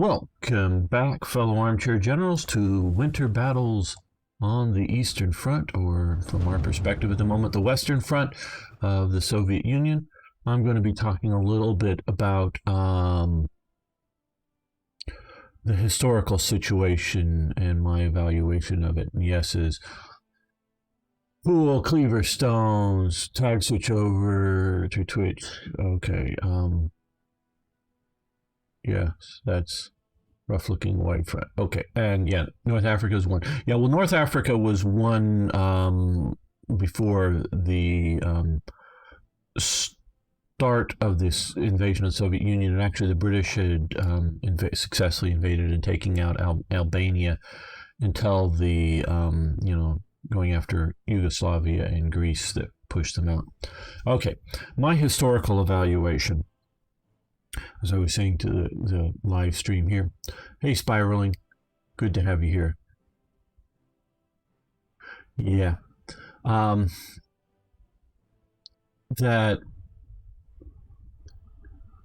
Welcome back, fellow armchair generals, to winter battles on the Eastern Front, or from our perspective at the moment, the Western Front of the Soviet Union. I'm going to be talking a little bit about the historical situation and my evaluation of it. And yeses, Pool, Cleaver, Stones, Tag Switch over to Twitch. Okay, yes, that's rough-looking white front. Okay, and yeah, North Africa is one. Yeah, well, North Africa was one before the start of this invasion of the Soviet Union, and actually the British had successfully invaded and taking out Albania until the going after Yugoslavia and Greece that pushed them out. Okay, my historical evaluation, as I was saying to the live stream here. Hey, Spiraling, good to have you here. Yeah, that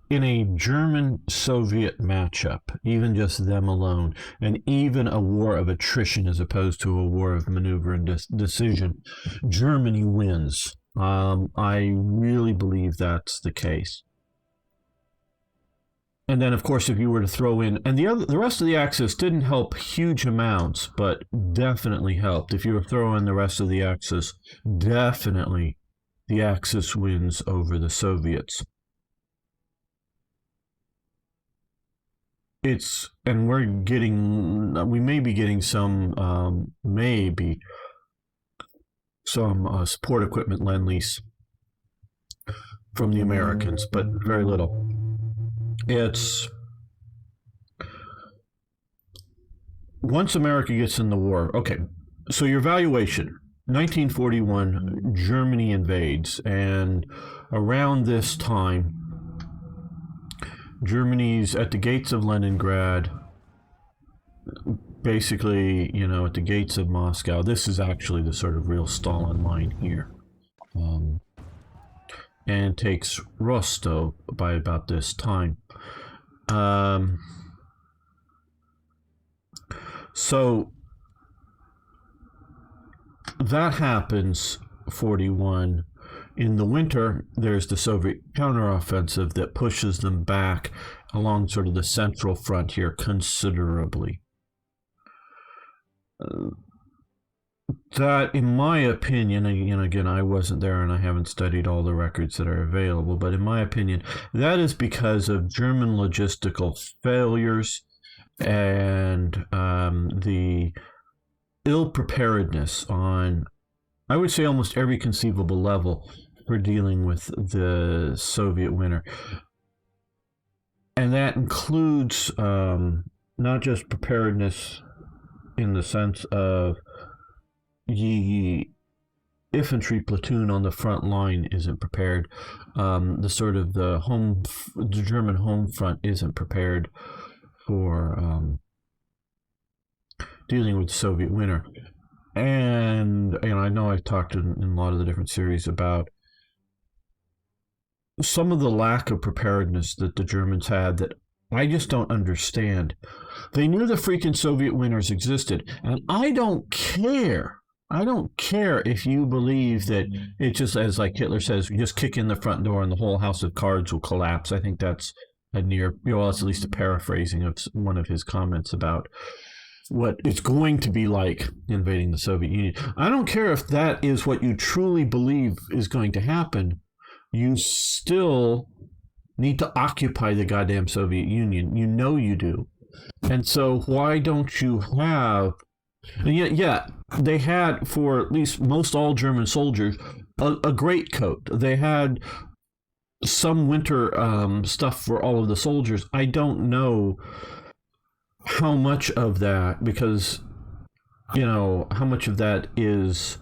in a German-Soviet matchup, even just them alone, and even a war of attrition as opposed to a war of maneuver and decision, Germany wins. I really believe that's the case. And then, of course, if you were to throw in, and the rest of the Axis didn't help huge amounts, but definitely helped. If you were throwing the rest of the Axis, definitely the Axis wins over the Soviets. And we may be getting some support equipment lend-lease from the Americans, but very little. It's once America gets in the war. Okay, so your valuation, 1941, Germany invades, and around this time, Germany's at the gates of Leningrad, basically, at the gates of Moscow. This is actually the sort of real Stalin line here. And takes Rostov by about this time. So that happens, 41. In the winter, there's the Soviet counteroffensive that pushes them back along sort of the central front here considerably. That, in my opinion, and again, I wasn't there and I haven't studied all the records that are available, but in my opinion, that is because of German logistical failures and the ill preparedness on, I would say, almost every conceivable level for dealing with the Soviet winter. And that includes not just preparedness in the sense of the infantry platoon on the front line isn't prepared. The German home front isn't prepared for dealing with the Soviet winter. And I know I've talked in a lot of the different series about some of the lack of preparedness that the Germans had that I just don't understand. They knew the freaking Soviet winters existed, and I don't care. I don't care if you believe that it just, as like Hitler says, you just kick in the front door and the whole house of cards will collapse. I think that's it's at least a paraphrasing of one of his comments about what it's going to be like invading the Soviet Union. I don't care if that is what you truly believe is going to happen. You still need to occupy the goddamn Soviet Union. You know you do. And so why don't you have... And yet, they had, for at least most all German soldiers, a greatcoat. They had some winter stuff for all of the soldiers. I don't know how much of that, because, how much of that is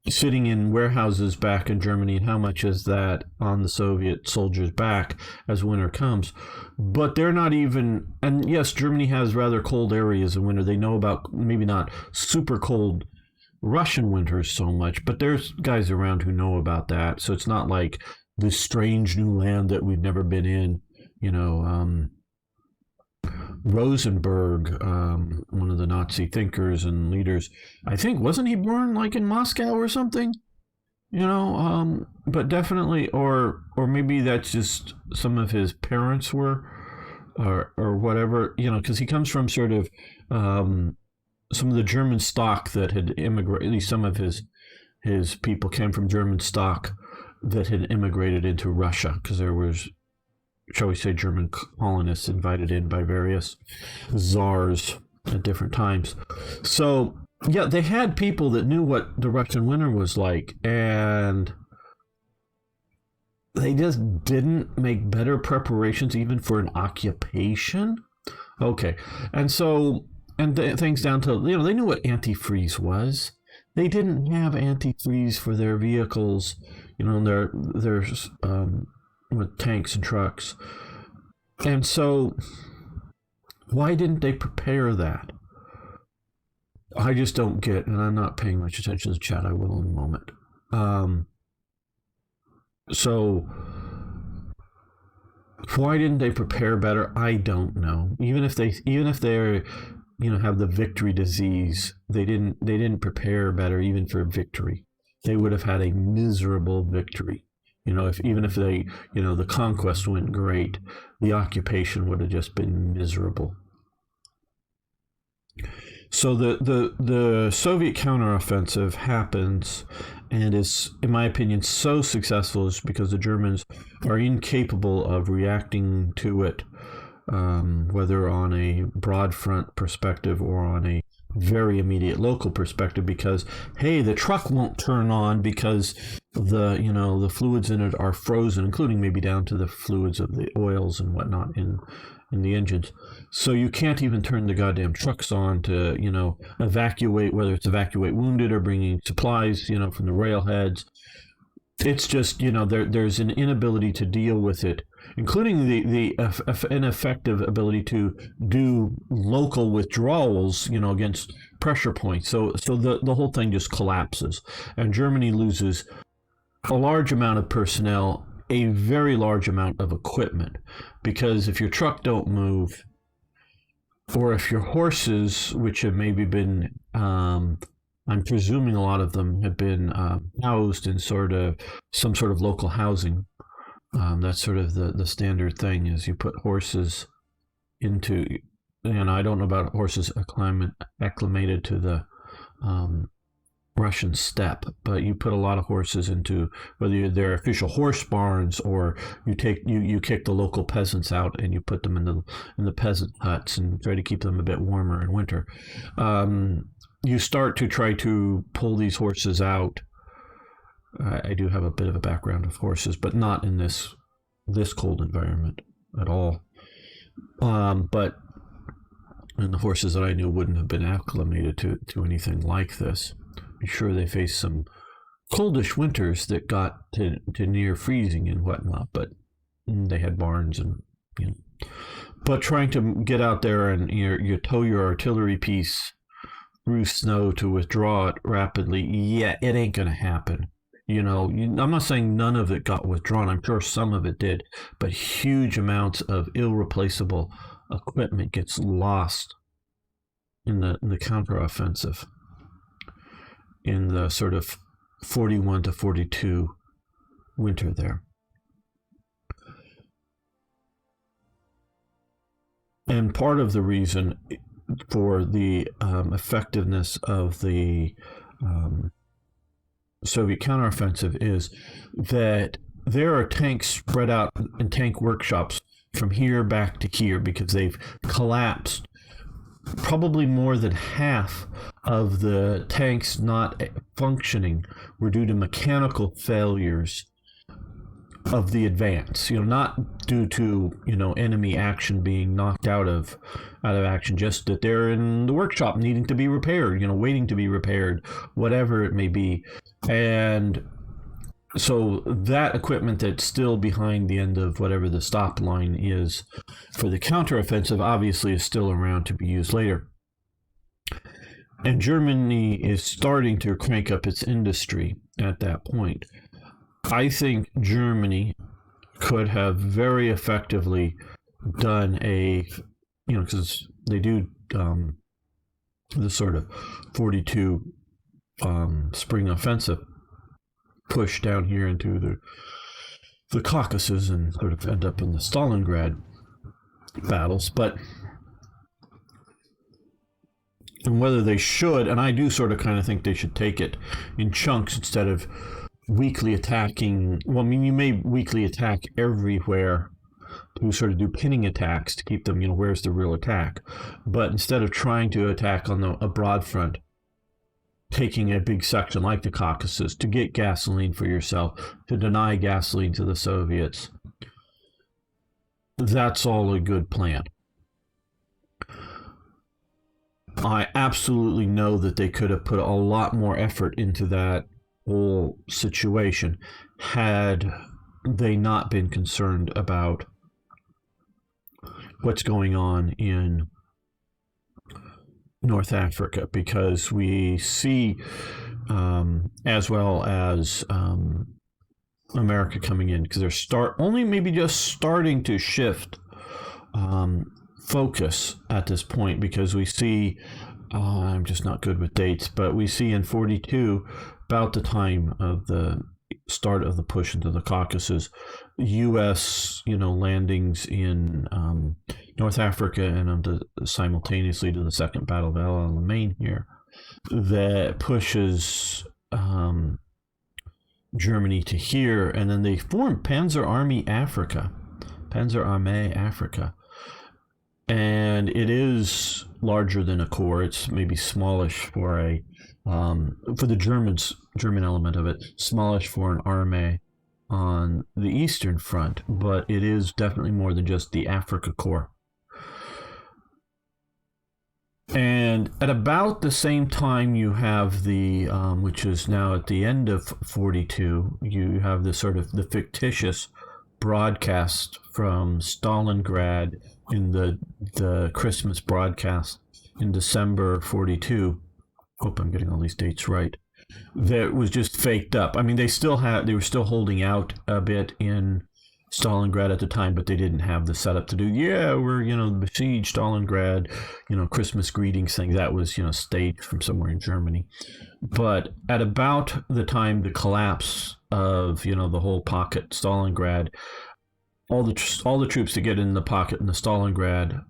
sitting in warehouses back in Germany, and how much is that on the Soviet soldiers' back as winter comes. But they're not even, and yes, Germany has rather cold areas in winter. They know about maybe not super cold Russian winters so much, but there's guys around who know about that. So it's not like this strange new land that we've never been in, Rosenberg, one of the Nazi thinkers and leaders, I think, wasn't he born like in Moscow or something? But definitely, or maybe that's just some of his parents were, or whatever, because he comes from sort of some of the German stock that had immigrated. At least some of his people came from German stock that had immigrated into Russia, because there was, shall we say, German colonists invited in by various czars at different times. So, yeah, they had people that knew what the Russian winter was like, and they just didn't make better preparations even for an occupation. Okay, and so, things down to, they knew what antifreeze was. They didn't have antifreeze for their vehicles, their with tanks and trucks. And so, why didn't they prepare that? I just don't get, and I'm not paying much attention to the chat. I will in a moment. So, why didn't they prepare better? I don't know. Even if they're, have the victory disease, they didn't prepare better even for victory. They would have had a miserable victory. If they, the conquest went great, the occupation would have just been miserable. So the Soviet counteroffensive happens and is, in my opinion, so successful is because the Germans are incapable of reacting to it, whether on a broad front perspective or on a very immediate local perspective, because, hey, the truck won't turn on because the fluids in it are frozen, including maybe down to the fluids of the oils and whatnot in the engines. So you can't even turn the goddamn trucks on to, evacuate, whether it's evacuate wounded or bringing supplies, from the railheads. It's just, there's an inability to deal with it, including the ineffective ability to do local withdrawals, against pressure points. So the whole thing just collapses, and Germany loses a large amount of personnel, a very large amount of equipment, because if your truck don't move, or if your horses, which have maybe been, I'm presuming a lot of them have been housed in some sort of local housing. That's sort of the standard thing, is you put horses into, and I don't know about horses acclimated to the Russian steppe, but you put a lot of horses into, whether they're official horse barns or you kick the local peasants out and you put them in the peasant huts and try to keep them a bit warmer in winter. You start to try to pull these horses out. I do have a bit of a background of horses, but not in this cold environment at all. But and the horses that I knew wouldn't have been acclimated to anything like this. I'm sure they faced some coldish winters that got to near freezing and whatnot, but they had barns and But trying to get out there and you tow your artillery piece through snow to withdraw it rapidly, yeah, it ain't gonna happen. I'm not saying none of it got withdrawn. I'm sure some of it did, but huge amounts of irreplaceable equipment gets lost in the counteroffensive, in the sort of 41 to 42 winter there. And part of the reason for the effectiveness of the Soviet counteroffensive is that there are tanks spread out in tank workshops from here back to here, because they've collapsed. Probably more than half of the tanks not functioning were due to mechanical failures of the advance, not due to enemy action being knocked out of action, just that they're in the workshop needing to be repaired, waiting to be repaired, whatever it may be. And so that equipment that's still behind the end of whatever the stop line is for the counteroffensive obviously is still around to be used later. And Germany is starting to crank up its industry at that point. I think Germany could have very effectively done a because they do the sort of 42 spring offensive push down here into the Caucasus and sort of end up in the Stalingrad battles. But and whether they should, and I do sort of kind of think they should take it in chunks instead of weekly attacking. Well, I mean, you may weekly attack everywhere to sort of do pinning attacks to keep them, where's the real attack? But instead of trying to attack on a broad front, taking a big section like the Caucasus to get gasoline for yourself, to deny gasoline to the Soviets, that's all a good plan. I absolutely know that they could have put a lot more effort into that whole situation had they not been concerned about what's going on in North Africa, because we see, as well as America coming in, because they're only maybe just starting to shift focus at this point, because we see, I'm just not good with dates, but we see in 42, about the time of the start of the push into the Caucasus, U.S. landings in North Africa, and simultaneously to the Second Battle of El Alamein here, that pushes Germany to here, and then they form Panzer Army Africa, and it is larger than a corps. It's maybe smallish for the German element of it, smallish for an army on the Eastern Front, but it is definitely more than just the Africa Corps. And at about the same time, you have the, which is now at the end of 42, you have the sort of the fictitious broadcast from Stalingrad in the Christmas broadcast in December 42. Hope I'm getting all these dates right. That was just faked up. I mean, they were still holding out a bit in Stalingrad at the time, but they didn't have the setup to do, we're, besieged Stalingrad, Christmas greetings thing. That was, staged from somewhere in Germany. But at about the time the collapse of, the whole pocket Stalingrad, all the troops that get in the pocket in the Stalingrad,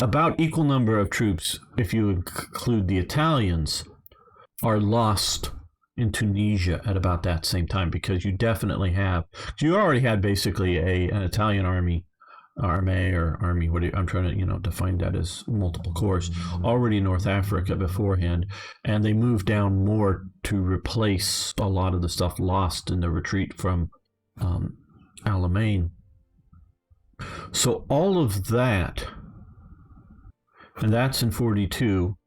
about equal number of troops, if you include the Italians, are lost in Tunisia at about that same time, because you already had basically an Italian army, I'm trying to define that as multiple corps, already in North Africa beforehand, and they moved down more to replace a lot of the stuff lost in the retreat from Alamein. So all of that, and that's in 42,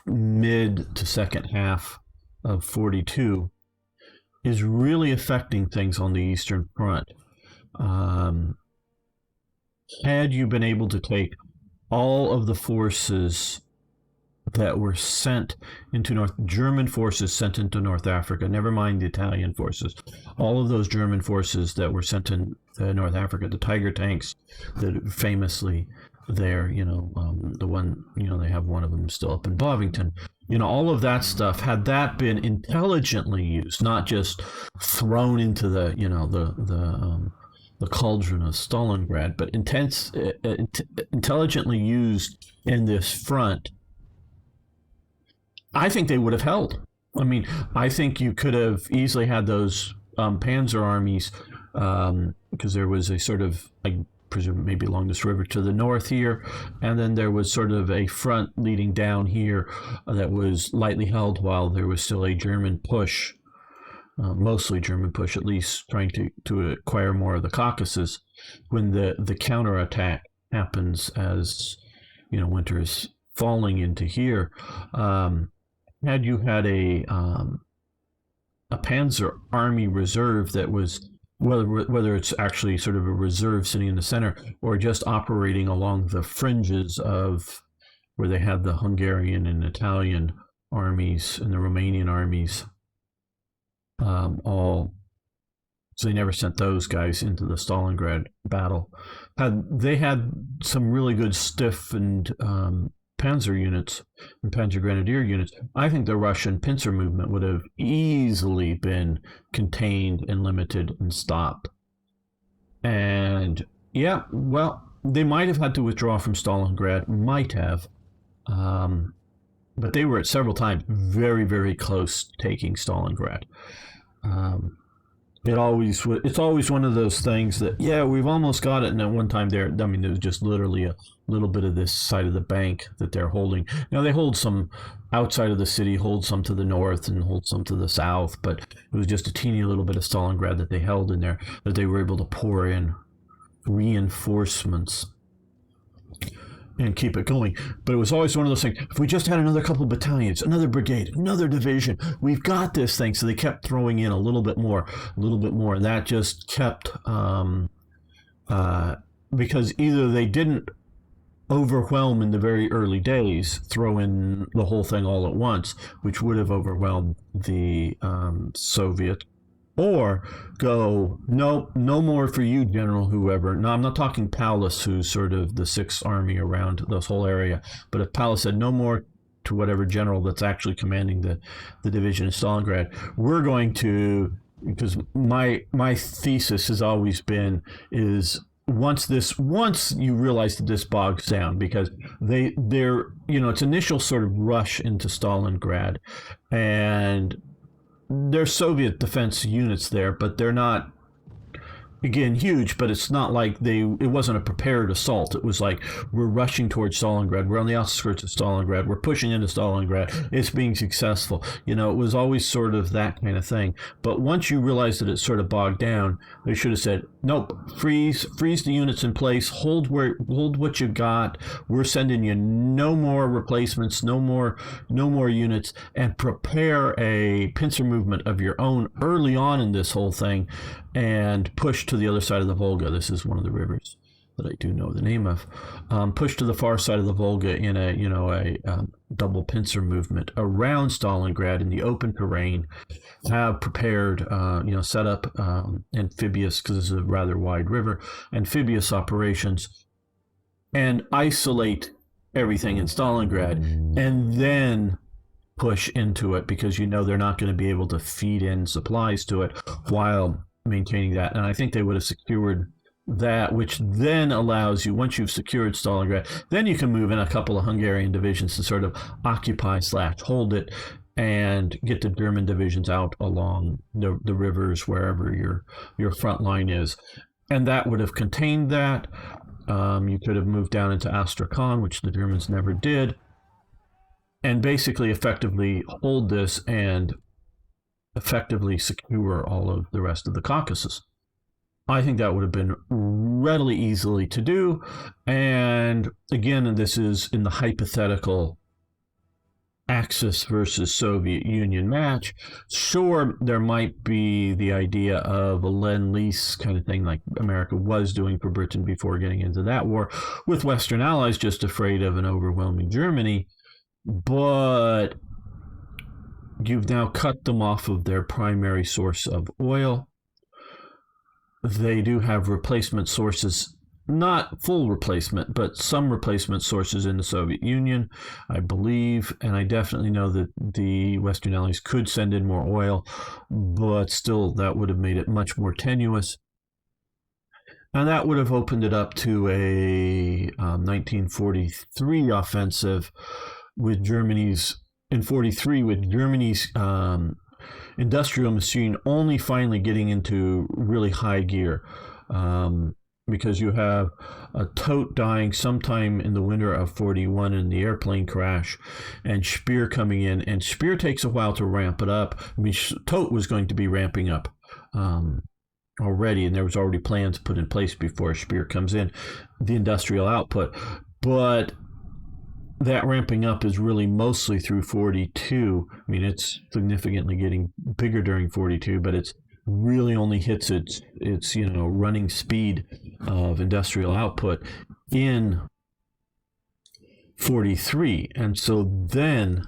mid to second half of 42, is really affecting things on the Eastern Front. Had you been able to take all of the forces that were sent into German forces sent into North Africa, never mind the Italian forces, all of those German forces that were sent in North Africa, the Tiger tanks that famously there, the one, they have one of them still up in Bovington, all of that stuff, had that been intelligently used, not just thrown into the cauldron of Stalingrad, but intelligently used in this front, I think they would have held. I mean, I think you could have easily had those panzer armies, because there was a sort of, I presume maybe along this river to the north here, and then there was sort of a front leading down here that was lightly held while there was still a German push, mostly German push, at least trying to acquire more of the Caucasus, when the counterattack happens as winter is falling into here. Had you had a Panzer Army reserve that was, whether it's actually sort of a reserve sitting in the center or just operating along the fringes of where they had the Hungarian and Italian armies and the Romanian armies all So they never sent those guys into the Stalingrad battle. They had some really good stiff and panzer units and panzer grenadier units. I think the Russian pincer movement would have easily been contained and limited and stopped. And yeah, well, they might have had to withdraw from Stalingrad, might have. But they were at several times very, very close to taking Stalingrad. It's always one of those things that, yeah, we've almost got it. And at one time there was just literally a little bit of this side of the bank that they're holding. Now they hold some outside of the city, hold some to the north and hold some to the south, but it was just a teeny little bit of Stalingrad that they held in there that they were able to pour in reinforcements and keep it going. But it was always one of those things, if we just had another couple of battalions, another brigade, another division, we've got this thing. So they kept throwing in a little bit more, and that just kept because either they didn't overwhelm in the very early days, throw in the whole thing all at once, which would have overwhelmed the Soviet, or go, no more for you, General whoever. No, I'm not talking Paulus, who's sort of the Sixth Army around this whole area. But if Paulus said no more to whatever general that's actually commanding the division in Stalingrad, we're going to, because my thesis has always been, is once you realize that this bogs down, because they're it's initial sort of rush into Stalingrad, and there's Soviet defense units there, but they're not, again, huge, but it's not like it wasn't a prepared assault. It was like, we're rushing towards Stalingrad. We're on the outskirts of Stalingrad. We're pushing into Stalingrad. It's being successful. It was always sort of that kind of thing. But once you realize that it's sort of bogged down, they should have said, nope, freeze the units in place, hold what you got. We're sending you no more replacements, no more units, and prepare a pincer movement of your own early on in this whole thing, and push to the other side of the Volga. This is one of the rivers that I do know the name of. Push to the far side of the Volga in a double pincer movement around Stalingrad in the open terrain. Have prepared, set up amphibious, because this is a rather wide river, amphibious operations, and isolate everything in Stalingrad, and then push into it, because they're not going to be able to feed in supplies to it while maintaining that. And I think they would have secured that, which then allows you, once you've secured Stalingrad, then you can move in a couple of Hungarian divisions to sort of occupy / hold it, and get the German divisions out along the rivers wherever your front line is. And that would have contained that. You could have moved down into Astrakhan, which the Germans never did, and basically effectively hold this and effectively secure all of the rest of the Caucasus. I think that would have been readily easily to do. And again, this is in the hypothetical Axis versus Soviet Union match. Sure, there might be the idea of a Lend-Lease kind of thing, like America was doing for Britain before getting into that war, with Western allies just afraid of an overwhelming Germany. But you've now cut them off of their primary source of oil. They do have replacement sources, not full replacement, but some replacement sources in the Soviet Union, I believe. And I definitely know that the Western allies could send in more oil, but still that would have made it much more tenuous. And that would have opened it up to a 1943 offensive with Germany's industrial machine only finally getting into really high gear, because you have a Todt dying sometime in the winter of 41 in the airplane crash, and Speer coming in, and Speer takes a while to ramp it up. I mean, Todt was going to be ramping up already, and there was already plans put in place before Speer comes in, the industrial output. But that ramping up is really mostly through 42. I mean, it's significantly getting bigger during 42, but it's really only hits its running speed of industrial output in 43. And so then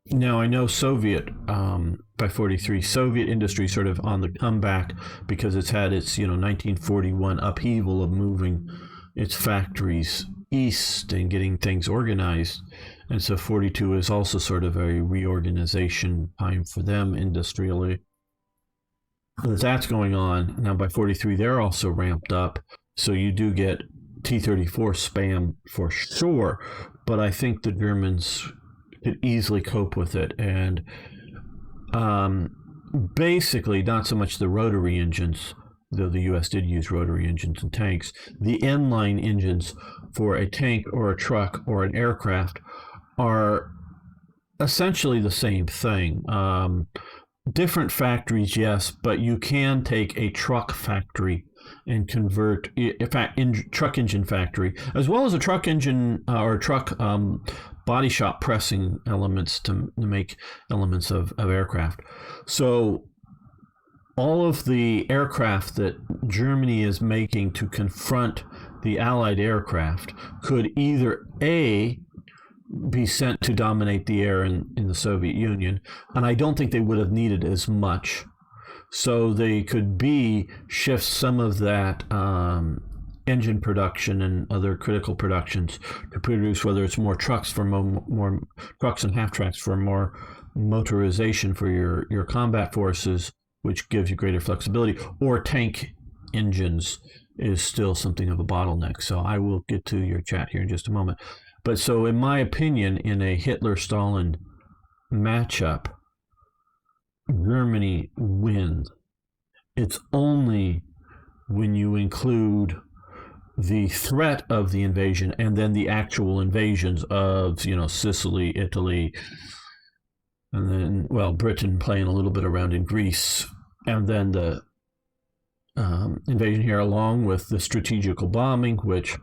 Now, I know Soviet, by 43, Soviet industry sort of on the comeback because it's had its, 1941 upheaval of moving its factories east and getting things organized. And so 42 is also sort of a reorganization time for them industrially. But that's going on. Now, by 43, they're also ramped up. So you do get T-34 spam for sure. But I think the Germans could easily cope with it. And basically, not so much the rotary engines, though the U.S. did use rotary engines in tanks. The end-line engines for a tank or a truck or an aircraft are essentially the same thing. Different factories, yes, but you can take a truck factory and convert, in fact, truck engine factory, as well as a truck engine or truck body shop pressing elements to make elements of aircraft. So all of the aircraft that Germany is making to confront the Allied aircraft could either A, be sent to dominate the air in the Soviet Union, and I don't think they would have needed as much. So they could B, shift some of that engine production and other critical productions to produce, whether it's more trucks for more trucks and half tracks for more motorization for your combat forces, which gives you greater flexibility, or tank engines is still something of a bottleneck. So I will get to your chat here in just a moment. But so, in my opinion, in a Hitler-Stalin matchup, Germany wins. It's only when you include the threat of the invasion and then the actual invasions of, Sicily, Italy, and then, Britain playing a little bit around in Greece, and then the invasion here, along with the strategical bombing, which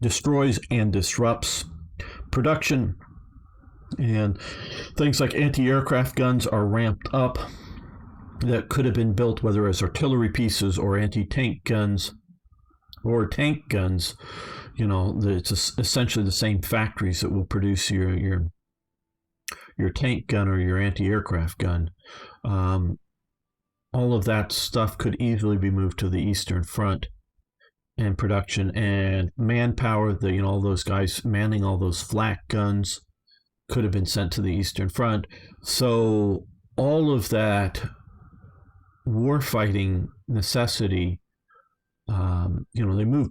destroys and disrupts production, and things like anti-aircraft guns are ramped up that could have been built whether as artillery pieces or anti-tank guns or tank guns. It's essentially the same factories that will produce your tank gun or your anti-aircraft gun. All of that stuff could easily be moved to the Eastern Front, and production and manpower, all those guys manning all those flak guns could have been sent to the Eastern Front. So all of that warfighting necessity, they move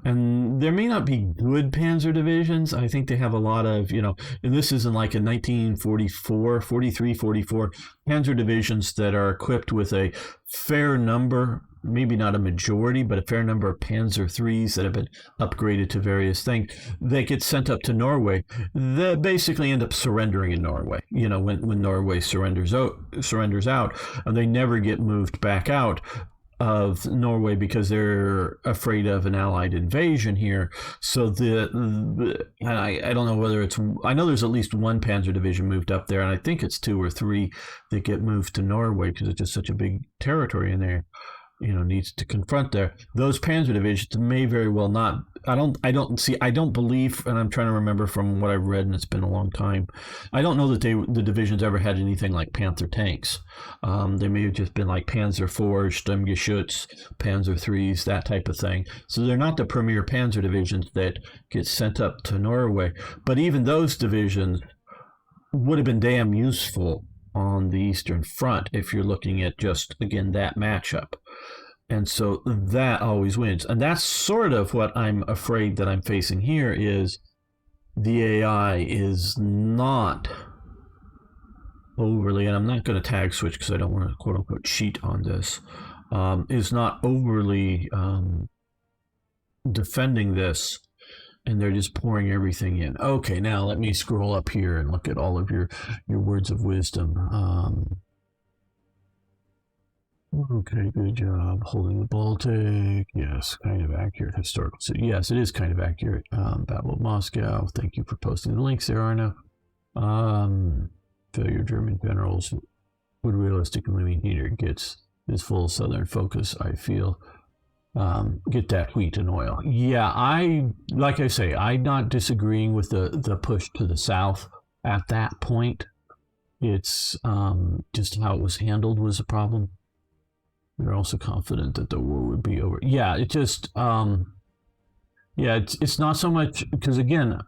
and there may not be good panzer divisions. I think they have a lot of, and this is in like in 1944, 43, 44, panzer divisions that are equipped with a fair number, maybe not a majority, but a fair number of Panzer IIIs that have been upgraded to various things. They get sent up to Norway. They basically end up surrendering in Norway, when Norway surrenders out, and they never get moved back out of Norway because they're afraid of an Allied invasion here. So I don't know whether I know there's at least one Panzer division moved up there, and I think it's 2 or 3 that get moved to Norway because it's just such a big territory in there. Needs to confront there. Those panzer divisions may very well not. I don't believe, and I'm trying to remember from what I've read, and it's been a long time. I don't know that the divisions ever had anything like Panther tanks. They may have just been like Panzer IVs, Sturmgeschütz, Panzer IIIs, that type of thing. So they're not the premier panzer divisions that get sent up to Norway. But even those divisions would have been damn useful on the Eastern Front if you're looking at just, again, that matchup. And so that always wins. And that's sort of what I'm afraid that I'm facing here is the AI is not overly, and I'm not going to tag switch because I don't want to quote unquote cheat on this, is not overly defending this, and they're just pouring everything in. Okay, now let me scroll up here and look at all of your words of wisdom. Okay, good job holding the Baltic. Yes, kind of accurate historical. So yes, it is kind of accurate. Battle of Moscow. Thank you for posting the links there, Arno. Failure German generals would realistically mean Hitler gets his full southern focus, I feel. Get that wheat and oil. Yeah, like I say, I'm not disagreeing with the push to the south. at that point. It's just how it was handled was a problem. We were also confident that the war would be over. Yeah, it just, it's not so much because, again,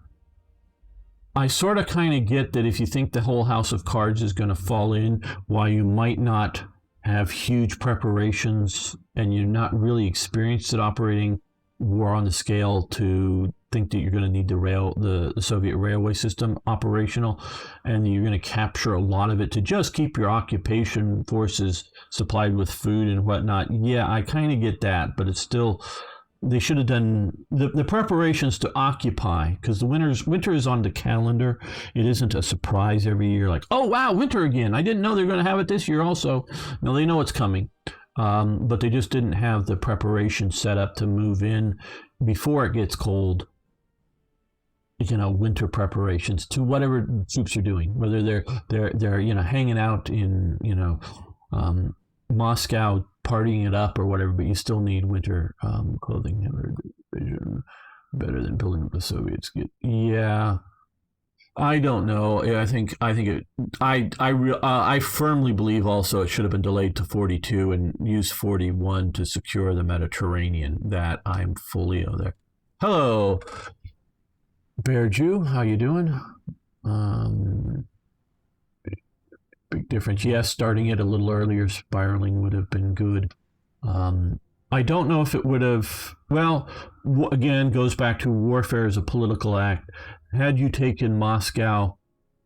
I sort of kind of get that if you think the whole house of cards is going to fall in, why you might not have huge preparations and you're not really experienced at operating war on the scale to think that you're going to need the Soviet railway system operational, and you're going to capture a lot of it to just keep your occupation forces supplied with food and whatnot. Yeah, I kind of get that, but it's still, they should have done the preparations to occupy, because the winter is on the calendar. It isn't a surprise every year, like, oh wow, winter again. I didn't know they were going to have it this year also. No, they know it's coming. But they just didn't have the preparation set up to move in before it gets cold. Winter preparations to whatever troops are doing, whether they're hanging out in Moscow partying it up or whatever, but you still need winter clothing. Better than building up the Soviets. Yeah. I don't know. I firmly believe also it should have been delayed to 42 and used 41 to secure the Mediterranean. That I'm fully there. Hello, Bear Jew. How you doing? Big difference. Yes, starting it a little earlier, spiraling would have been good. I don't know if it would have. Well, again, goes back to warfare as a political act. Had you taken Moscow,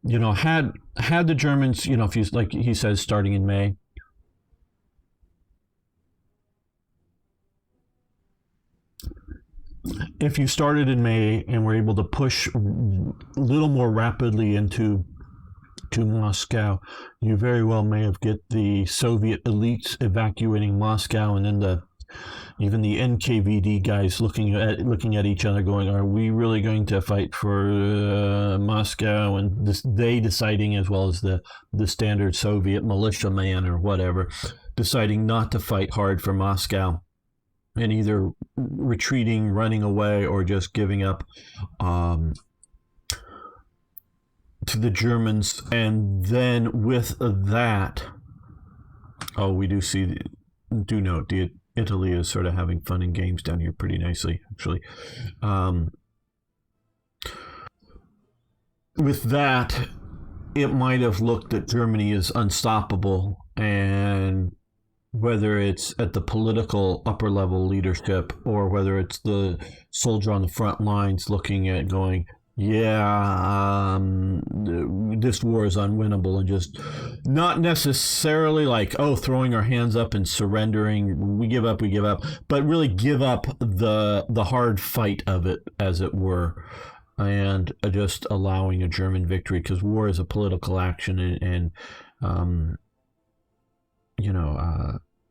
had the Germans, if you, like he says, starting in May, if you started in May and were able to push a little more rapidly into Moscow, you very well may have get the Soviet elites evacuating Moscow, and then even the NKVD guys looking at each other, going, "Are we really going to fight for Moscow?" And they deciding, as well as the standard Soviet militiaman or whatever, deciding not to fight hard for Moscow, and either retreating, running away, or just giving up to the Germans. And then with that, we do note Italy is sort of having fun and games down here pretty nicely, actually. With that, it might have looked at Germany as unstoppable, and whether it's at the political upper level leadership or whether it's the soldier on the front lines looking at going, this war is unwinnable, and just not necessarily like, throwing our hands up and surrendering, we give up, but really give up the hard fight of it, as it were, and just allowing a German victory, because war is a political action, and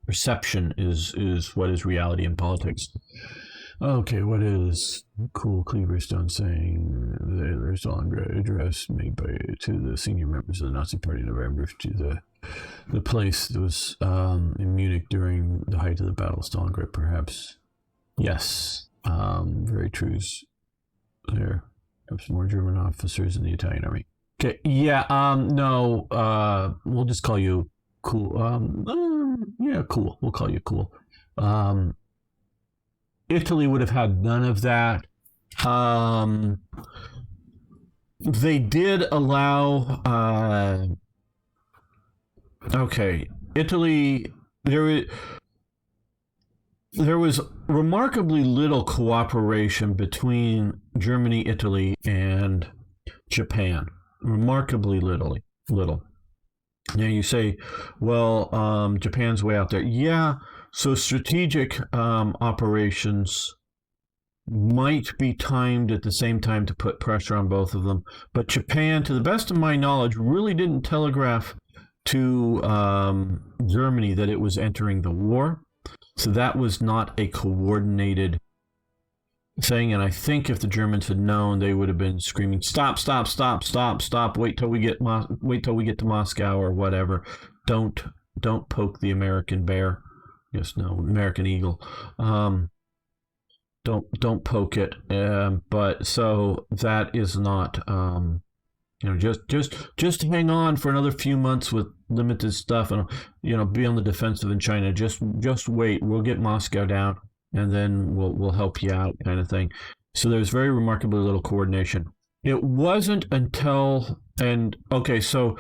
perception is what is reality in politics. Okay, what is Cool Cleaverstone saying? There's a long address made to the senior members of the Nazi Party in November to the place that was in Munich during the height of the Battle of Stalingrad, perhaps. Yes, very true. There, perhaps more German officers in the Italian army. Okay, yeah, no, we'll just call you Cool. Cool. We'll call you Cool. Italy would have had none of that. They did allow. Italy. There was remarkably little cooperation between Germany, Italy, and Japan. Remarkably little. Now you say, well, Japan's way out there. Yeah. So strategic operations might be timed at the same time to put pressure on both of them. But Japan, to the best of my knowledge, really didn't telegraph to Germany that it was entering the war. So that was not a coordinated thing. And I think if the Germans had known, they would have been screaming, "Stop! Stop! Stop! Stop! Stop! Wait till we get to Moscow or whatever. Don't poke the American bear." Yes, no, American eagle. Don't poke it. But so that is not Just hang on for another few months with limited stuff, and be on the defensive in China. Just wait. We'll get Moscow down, and then we'll help you out, kind of thing. So there's very remarkably little coordination. It wasn't until so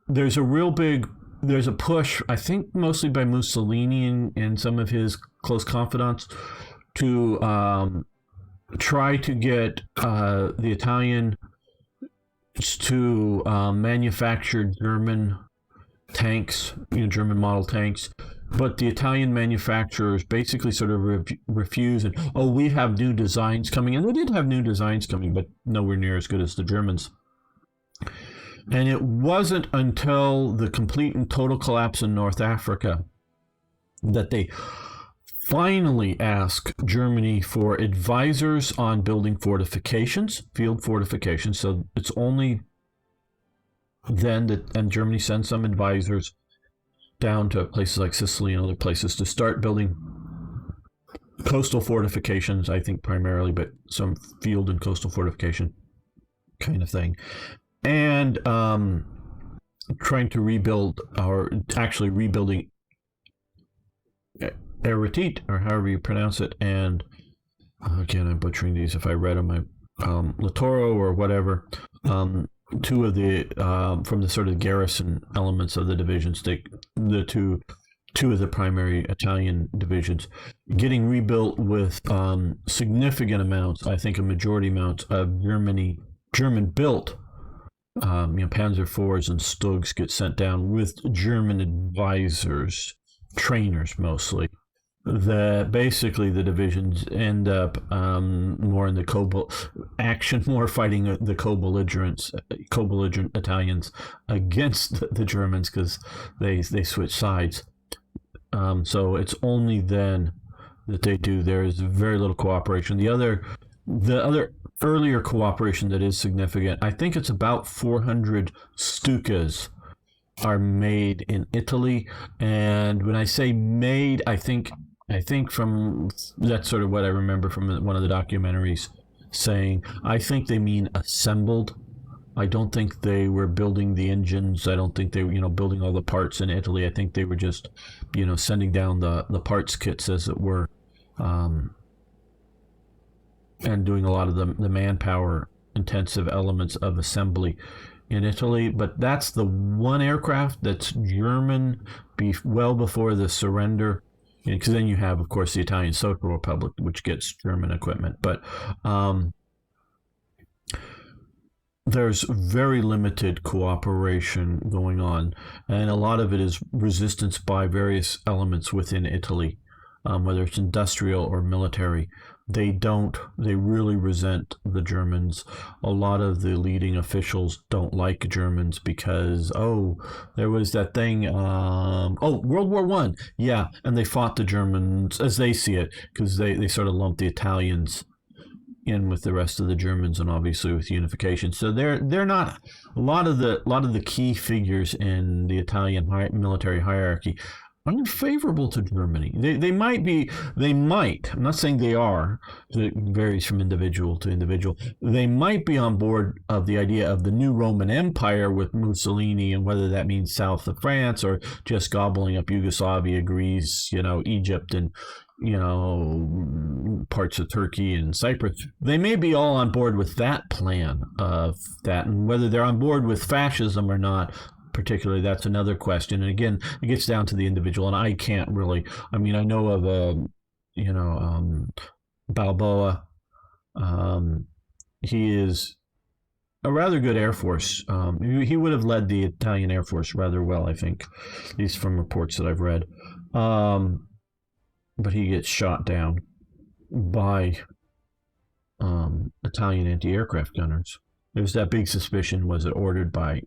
there's a push, I think mostly by Mussolini and some of his close confidants, to try to get the Italian to manufacture German tanks, German model tanks. But the Italian manufacturers basically sort of refuse, and we have new designs coming. And they did have new designs coming, but nowhere near as good as the Germans. And it wasn't until the complete and total collapse in North Africa that they finally asked Germany for advisors on building fortifications, field fortifications. So it's only then and Germany sends some advisors down to places like Sicily and other places to start building coastal fortifications, I think primarily, but some field and coastal fortification kind of thing. And trying to rebuild, or actually rebuilding Eretit, or however you pronounce it. And again, I'm butchering these if I read them. Latoro or whatever. Two of the from the sort of garrison elements of the divisions, the two of the primary Italian divisions, getting rebuilt with significant amounts, I think a majority amount of German built. Panzer IVs and Stugs get sent down with German advisors, trainers mostly. Basically the divisions end up more in the more fighting the co-belligerent Italians against the Germans, because they switch sides. So it's only then that they do. There is very little cooperation. The other earlier cooperation that is significant, I think it's about 400 Stukas are made in Italy. And when I say made, I think from that's sort of what I remember from one of the documentaries saying. I think they mean assembled. I don't think they were building the engines. I don't think they were, building all the parts in Italy. I think they were just, sending down the parts kits, as it were, and doing a lot of the manpower intensive elements of assembly in Italy. But that's the one aircraft that's German well before the surrender, because then you have, of course, the Italian Social Republic, which gets German equipment. But there's very limited cooperation going on, and a lot of it is resistance by various elements within Italy, whether it's industrial or military. They really resent the Germans. A lot of the leading officials don't like Germans because, there was that thing, World War I. Yeah, and they fought the Germans, as they see it, because they sort of lumped the Italians in with the rest of the Germans, and obviously with unification. So they're not a lot of the key figures in the Italian military hierarchy unfavorable to Germany. They might, I'm not saying they are, it varies from individual to individual. They might be on board of the idea of the new Roman Empire with Mussolini, and whether that means south of France or just gobbling up Yugoslavia, Greece, Egypt, and parts of Turkey and Cyprus. They may be all on board with that plan of that, and whether they're on board with fascism or not, particularly, that's another question. And again, it gets down to the individual, and I can't really. I mean, I know of Balboa. He is a rather good Air Force. He would have led the Italian Air Force rather well, I think, at least from reports that I've read. But he gets shot down by Italian anti-aircraft gunners. There's that big suspicion: was it ordered by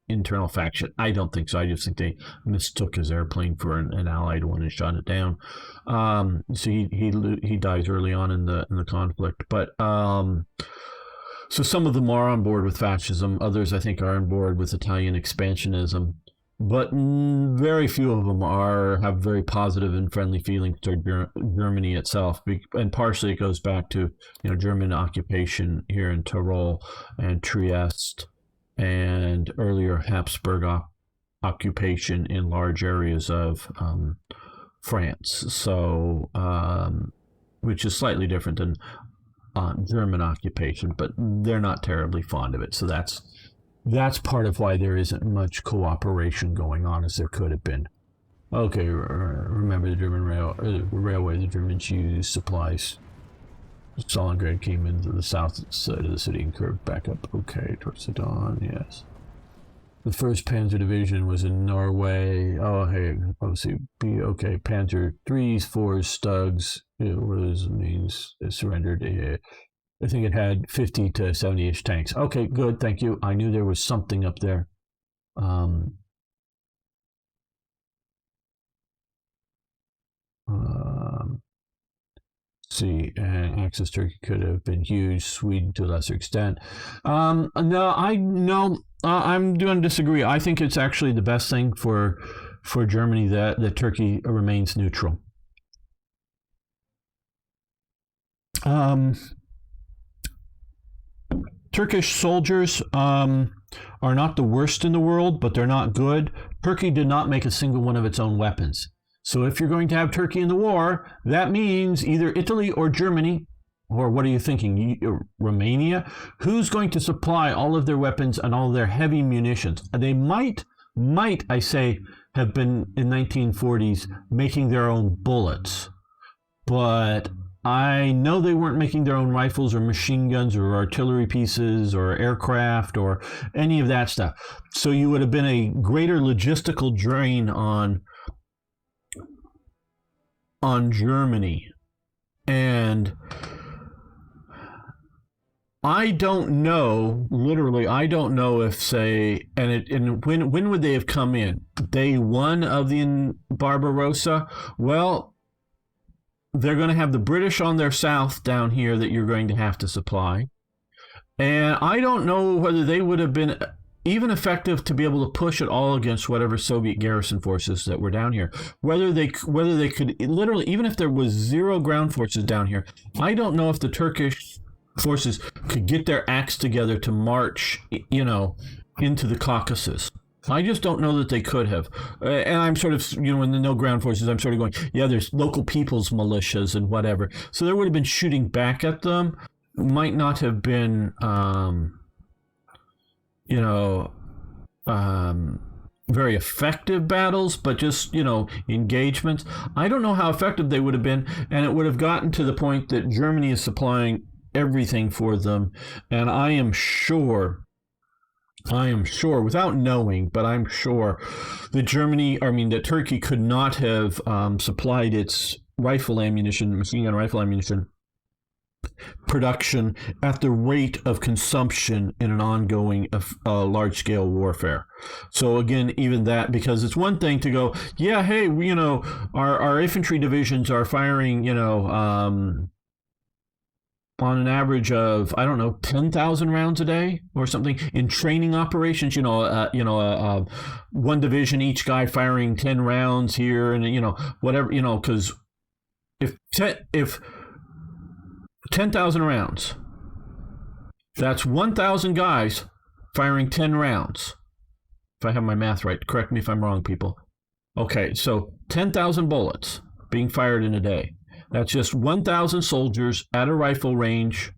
internal faction? I don't think so. I just think they mistook his airplane for an allied one and shot it down. So he dies early on in the conflict. But so some of them are on board with fascism. Others, I think, are on board with Italian expansionism. But very few of them have very positive and friendly feelings toward Germany itself, and partially it goes back to German occupation here in Tyrol and Trieste and earlier Habsburg occupation in large areas of France. So, which is slightly different than German occupation, but they're not terribly fond of it. So that's part of why there isn't much cooperation going on as there could have been. Okay, remember the German railway. The Germans used supplies. Stalingrad came into the south side of the city and curved back up. Okay, towards the Don. Yes. The 1st Panzer Division was in Norway. Oh, hey, OCB. Okay, Panzer 3s, 4s, Stugs. What does it means? It surrendered. I think it had 50 to 70-ish tanks. Okay, good. Thank you. I knew there was something up there. See, Axis Turkey could have been huge. Sweden to a lesser extent. I'm going to disagree. I think it's actually the best thing for Germany that Turkey remains neutral. Turkish soldiers are not the worst in the world, but they're not good. Turkey did not make a single one of its own weapons. So if you're going to have Turkey in the war, that means either Italy or Germany, or what are you thinking, Romania? Who's going to supply all of their weapons and all of their heavy munitions? They might, I say, have been in 1940s making their own bullets. But I know they weren't making their own rifles or machine guns or artillery pieces or aircraft or any of that stuff. So you would have been a greater logistical drain on Germany. And I don't know, literally, I don't know if, say, and when would they have come in? Day one of the Barbarossa? Well, they're going to have the British on their south down here that you're going to have to supply. And I don't know whether they would have been even effective to be able to push it all against whatever Soviet garrison forces that were down here. Whether they could literally, even if there was zero ground forces down here, I don't know if the Turkish forces could get their acts together to march, into the Caucasus. I just don't know that they could have. And I'm sort of, in the no ground forces, I'm sort of going, yeah, there's local people's militias and whatever. So there would have been shooting back at them. Might not have been, very effective battles, but just, engagements. I don't know how effective they would have been, and it would have gotten to the point that Germany is supplying everything for them. And I am sure, without knowing, but I'm sure that Turkey could not have supplied its rifle ammunition, machine gun rifle ammunition production at the rate of consumption in an ongoing large-scale warfare. So again, even that, because it's one thing to go, yeah, hey, our infantry divisions are firing, on an average of, 10,000 rounds a day or something in training operations, one division, each guy firing 10 rounds here and, whatever, because if 10,000 rounds, that's 1,000 guys firing 10 rounds. If I have my math right, correct me if I'm wrong, people. Okay, so 10,000 bullets being fired in a day. That's just 1,000 soldiers at a rifle range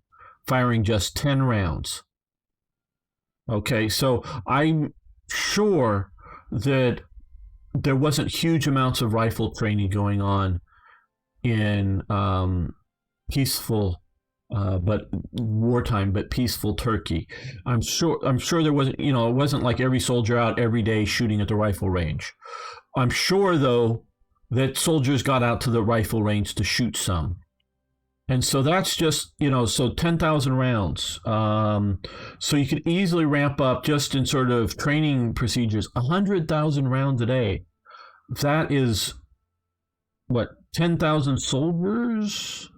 firing just 10 rounds. Okay, so I'm sure that there wasn't huge amounts of rifle training going on in peaceful, but wartime, but peaceful Turkey. I'm sure there wasn't, it wasn't like every soldier out every day shooting at the rifle range. I'm sure, though, that soldiers got out to the rifle range to shoot some. And so that's just, so 10,000 rounds. So you could easily ramp up just in sort of training procedures, 100,000 rounds a day. That is, 10,000 soldiers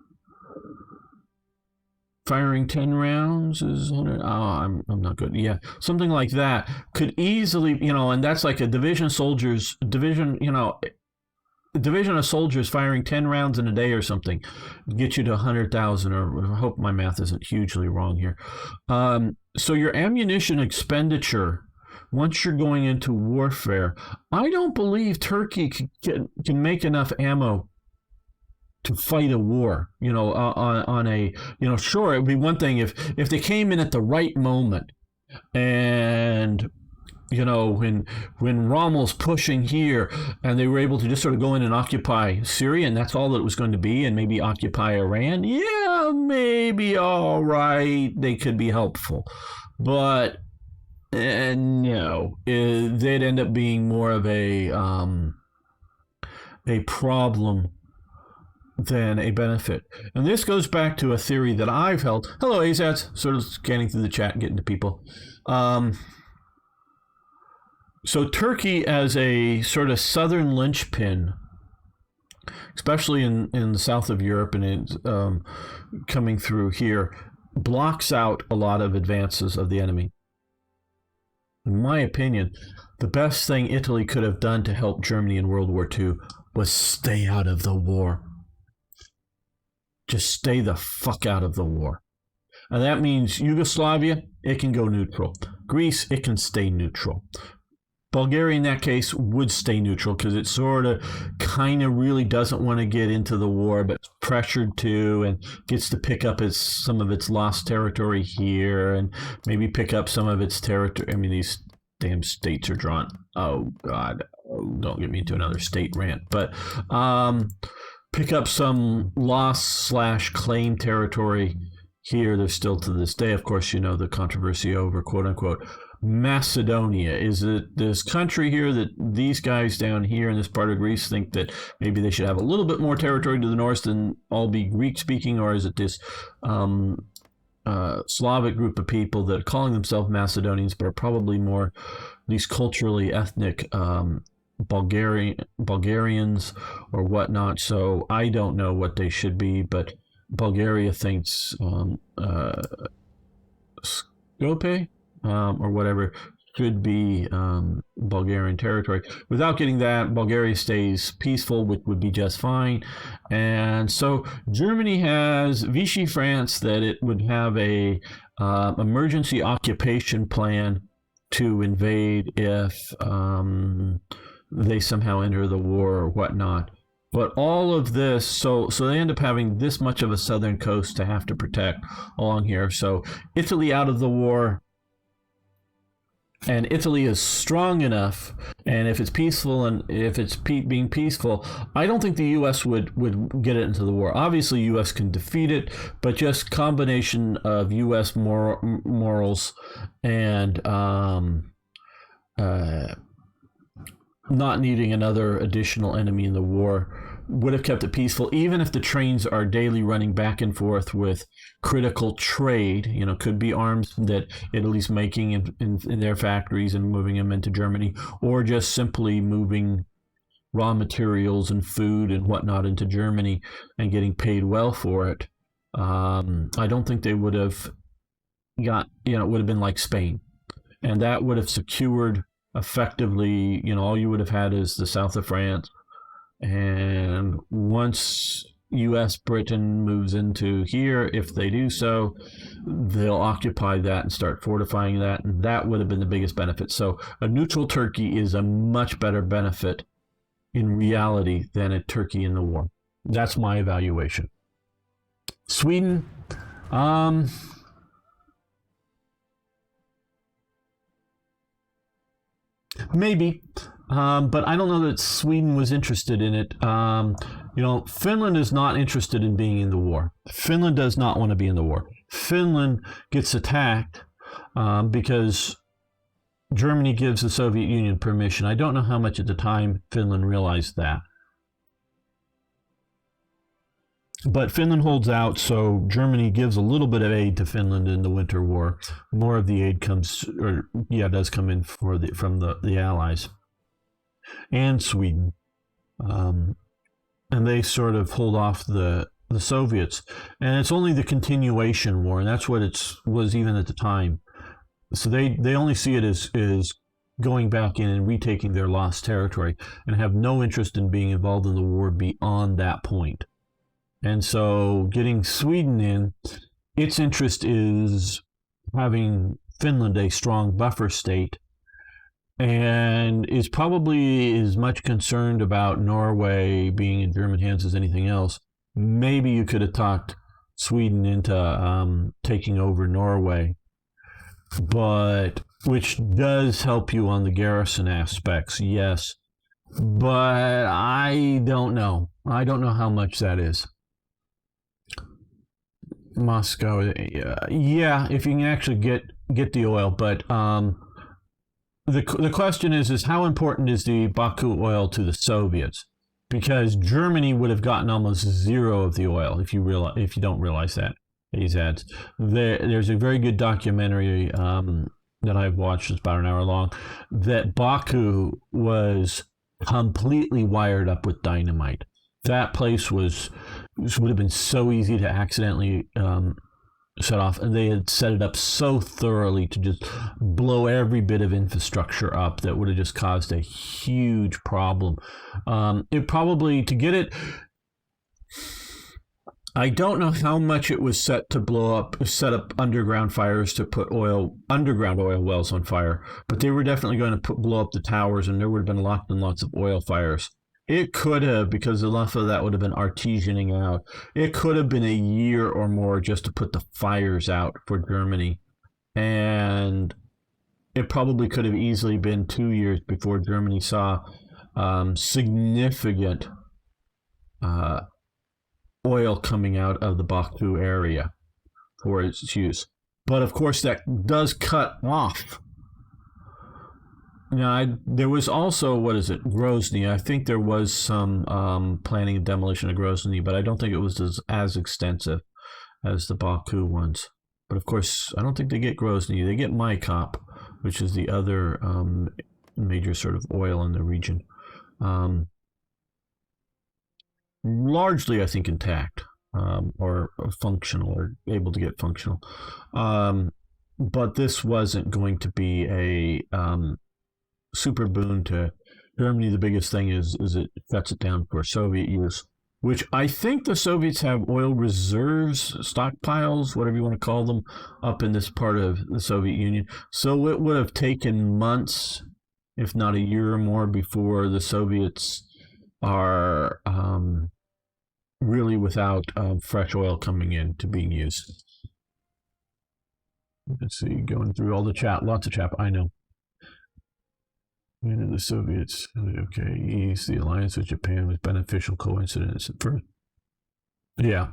firing 10 rounds is 100. I'm not good. Yeah, something like that could easily, and that's like a division, a division of soldiers firing 10 rounds in a day or something get you to 100,000, or I hope my math isn't hugely wrong here. So your ammunition expenditure, once you're going into warfare, I don't believe Turkey can make enough ammo to fight a war, on a, sure, it would be one thing if they came in at the right moment and, when Rommel's pushing here and they were able to just sort of go in and occupy Syria, and that's all that it was going to be, and maybe occupy Iran, yeah, maybe all right, they could be helpful. But no, they'd end up being more of a problem than a benefit. And this goes back to a theory that I've held. Hello, Azaz, sort of scanning through the chat and getting to people. So Turkey as a sort of southern linchpin, especially in the south of Europe and it's coming through here, blocks out a lot of advances of the enemy. In my opinion, the best thing Italy could have done to help Germany in World War II was stay out of the war. Just stay the fuck out of the war. And that means Yugoslavia, it can go neutral. Greece, it can stay neutral. Bulgaria, in that case, would stay neutral because it sort of kind of really doesn't want to get into the war, but pressured to, and gets to pick up some of its lost territory here and maybe pick up some of its territory. I mean, these damn states are drawn. Oh, God. Don't get me into another state rant. But pick up some lost/claim territory here. There's still to this day, of course, the controversy over, quote unquote, Macedonia. Is it this country here that these guys down here in this part of Greece think that maybe they should have a little bit more territory to the north and all be Greek speaking, or is it this Slavic group of people that are calling themselves Macedonians but are probably more these culturally ethnic Bulgarians or whatnot? So I don't know what they should be, but Bulgaria thinks Skopje or whatever should be Bulgarian territory. Without getting that, Bulgaria stays peaceful, which would be just fine. And so Germany has Vichy France that it would have a emergency occupation plan to invade if they somehow enter the war or whatnot. But all of this, so they end up having this much of a southern coast to have to protect along here. So Italy out of the war, and Italy is strong enough, and if it's peaceful and if it's being peaceful, I don't think the U.S. would get it into the war. Obviously, U.S. can defeat it, but just combination of U.S. morals and not needing another additional enemy in the war would have kept it peaceful, even if the trains are daily running back and forth with critical trade. Could be arms that Italy's making in their factories and moving them into Germany, or just simply moving raw materials and food and whatnot into Germany and getting paid well for it. I don't think they would have got, it would have been like Spain. And that would have secured effectively, all you would have had is the south of France. And once U.S. Britain moves into here, if they do so, they'll occupy that and start fortifying that. And that would have been the biggest benefit. So a neutral Turkey is a much better benefit in reality than a Turkey in the war. That's my evaluation. Sweden, maybe. But I don't know that Sweden was interested in it. Finland is not interested in being in the war. Finland does not want to be in the war. Finland gets attacked because Germany gives the Soviet Union permission. I don't know how much at the time Finland realized that. But Finland holds out, so Germany gives a little bit of aid to Finland in the Winter War. More of the aid does come in from the Allies. And Sweden, and they sort of hold off the Soviets, and it's only the continuation war, and that's what it was even at the time. So they only see it as going back in and retaking their lost territory and have no interest in being involved in the war beyond that point. And so getting Sweden in, its interest is having Finland a strong buffer state, and is probably as much concerned about Norway being in German hands as anything else. Maybe you could have talked Sweden into taking over Norway, but which does help you on the garrison aspects, yes. But I don't know. I don't know how much that is. Moscow, yeah, if you can actually get the oil, but the question is how important is the Baku oil to the Soviets? Because Germany would have gotten almost zero of the oil if you don't realize that. These ads. There's a very good documentary that I've watched. It's about an hour long. That Baku was completely wired up with dynamite. That place would have been so easy to accidentally set off, and they had set it up so thoroughly to just blow every bit of infrastructure up that would have just caused a huge problem. It probably, to get it, I don't know how much it was set up underground fires to put underground oil wells on fire, but they were definitely going to blow up the towers, and there would have been lots and lots of oil fires. It could have, because enough of that would have been artesianing out. It could have been a year or more just to put the fires out for Germany. And it probably could have easily been 2 years before Germany saw significant oil coming out of the Baku area for its use. But of course, that does cut off. Now, there was also, Grozny. I think there was some planning and demolition of Grozny, but I don't think it was as extensive as the Baku ones. But of course, I don't think they get Grozny. They get Maikop, which is the other major sort of oil in the region. Largely, I think, intact or functional, or able to get functional. But this wasn't going to be a super boon to Germany. The biggest thing is it cuts it down for Soviet use, which I think the Soviets have oil reserves, stockpiles, whatever you want to call them, up in this part of the Soviet Union. So it would have taken months, if not a year or more, before the Soviets are really without fresh oil coming in to being used. Let's see, going through all the chat, lots of chat, I know. And the Soviets, okay, East, the alliance with Japan was beneficial coincidence at first. Yeah.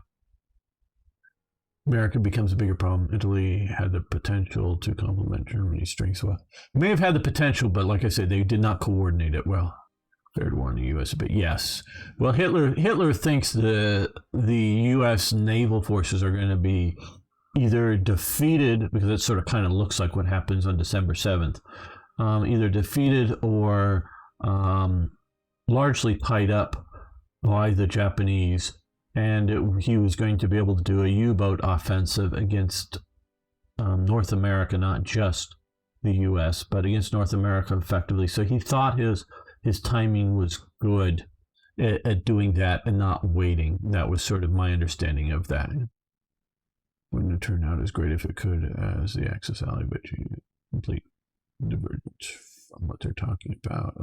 America becomes a bigger problem. Italy had the potential to complement Germany's strengths well. May have had the potential, but like I said, they did not coordinate it well. Third war in the U.S. But yes. Well, Hitler thinks the U.S. naval forces are going to be either defeated, because it sort of kind of looks like what happens on December 7th, either defeated or largely tied up by the Japanese, and he was going to be able to do a U-boat offensive against North America, not just the U.S., but against North America effectively. So he thought his timing was good at doing that and not waiting. That was sort of my understanding of that. Wouldn't have turned out as great if it could as the Axis ally, but complete divergence from what they're talking about.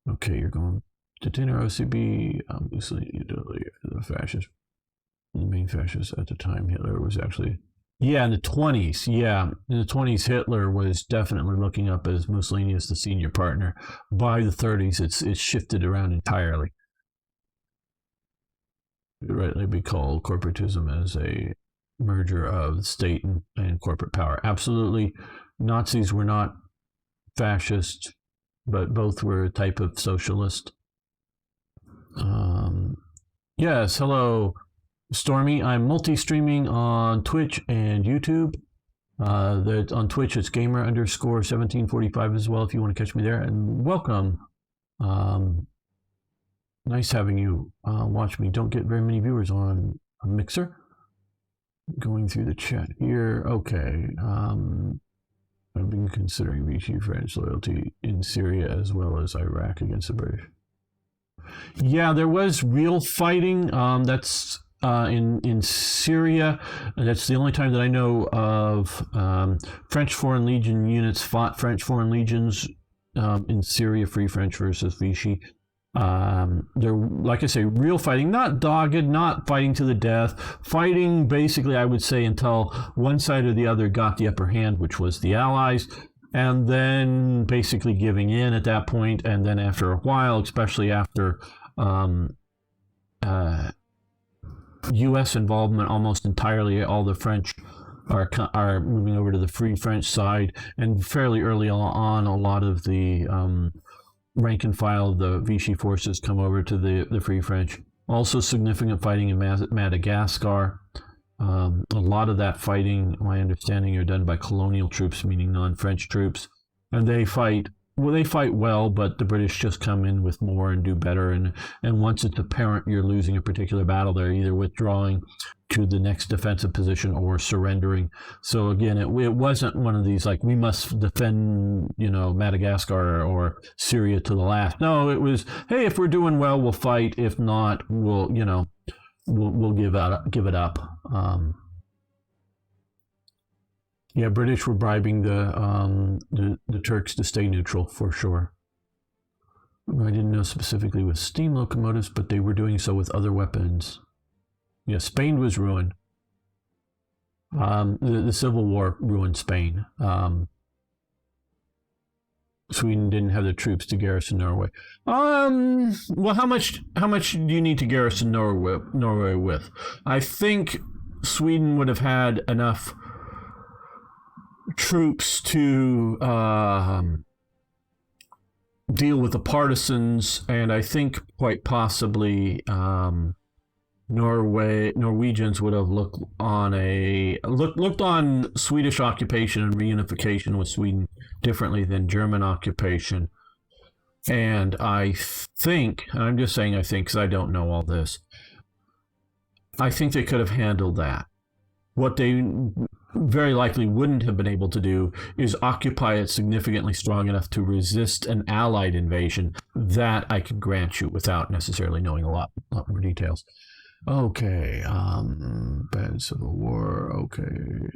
Okay, you're going to dinner. OCB, obviously, the fascists, the main fascists at the time. Hitler was actually, in the 20s. Yeah, in the 20s, Hitler was definitely looking up as Mussolini as the senior partner. By the 30s, it's shifted around entirely. It would rightly be called corporatism as a merger of state and corporate power. Absolutely. Nazis were not fascist, but both were a type of socialist. Yes, hello, Stormy. I'm multi-streaming on Twitch and YouTube. On Twitch, it's gamer_1745 as well, if you want to catch me there. And welcome. Nice having you watch me. Don't get very many viewers on Mixer. Going through the chat here. Okay. I've been considering Vichy French loyalty in Syria as well as Iraq against the British. Yeah, there was real fighting. That's in Syria. That's the only time that I know of. French Foreign Legion units fought French Foreign Legions in Syria, Free French versus Vichy. They're, like I say, real fighting, not dogged, not fighting to the death, fighting basically, I would say, until one side or the other got the upper hand, which was the Allies, and then basically giving in at that point. And then after a while, especially after U.S. involvement almost entirely, all the French are moving over to the Free French side, and fairly early on, a lot of the rank and file of the Vichy forces come over to the Free French. Also significant fighting in Madagascar. A lot of that fighting, my understanding, are done by colonial troops, meaning non-French troops. And they fight well, but the British just come in with more and do better. And once it's apparent you're losing a particular battle, they're either withdrawing to the next defensive position or surrendering. So again, it wasn't one of these like, we must defend, Madagascar or Syria to the last. No, it was, hey, if we're doing well, we'll fight. If not, we'll give it up. Yeah, British were bribing the Turks to stay neutral for sure. I didn't know specifically with steam locomotives, but they were doing so with other weapons. Yeah, Spain was ruined. The Civil War ruined Spain. Sweden didn't have the troops to garrison Norway. Well, how much do you need to garrison Norway with? I think Sweden would have had enough troops to deal with the partisans, and I think quite possibly Norwegians would have looked on Swedish occupation and reunification with Sweden differently than German occupation. And I think, and I'm just saying I think because I don't know all this, I think they could have handled that. What they very likely wouldn't have been able to do is occupy it significantly strong enough to resist an Allied invasion. That I can grant you without necessarily knowing a lot more details. Okay, bad Civil War, okay.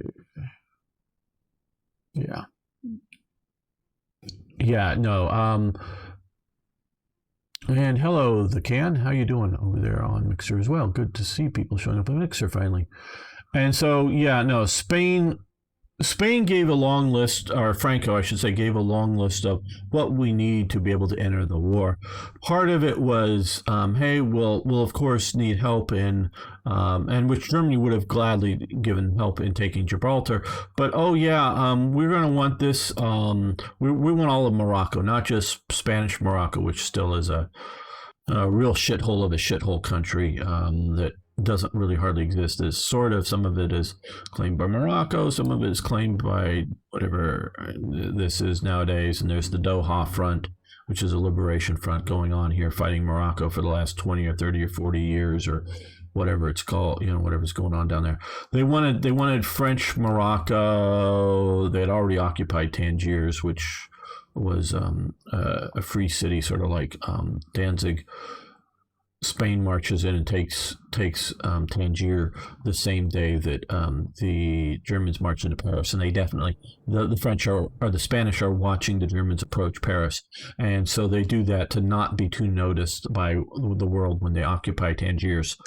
Yeah, no, and hello, The Can, how you doing over there on Mixer as well? Good to see people showing up on Mixer finally. And so, yeah, no, Spain gave a long list, or Franco, I should say, gave a long list of what we need to be able to enter the war. Part of it was, hey, we'll of course need help in, and which Germany would have gladly given help in taking Gibraltar. But, oh yeah, we're going to want this, we want all of Morocco, not just Spanish Morocco, which still is a real shithole of a shithole country that doesn't really hardly exist. Is sort of, some of it is claimed by Morocco, some of it is claimed by whatever this is nowadays, and there's the Doha Front, which is a liberation front going on here fighting Morocco for the last 20 or 30 or 40 years or whatever it's called, whatever's going on down there. They wanted French Morocco. They had already occupied Tangiers, which was a free city, sort of like Danzig. Spain marches in and takes Tangier the same day that the Germans march into Paris, and they definitely, the French or the Spanish are watching the Germans approach Paris, and so they do that to not be too noticed by the world when they occupy Tangiers.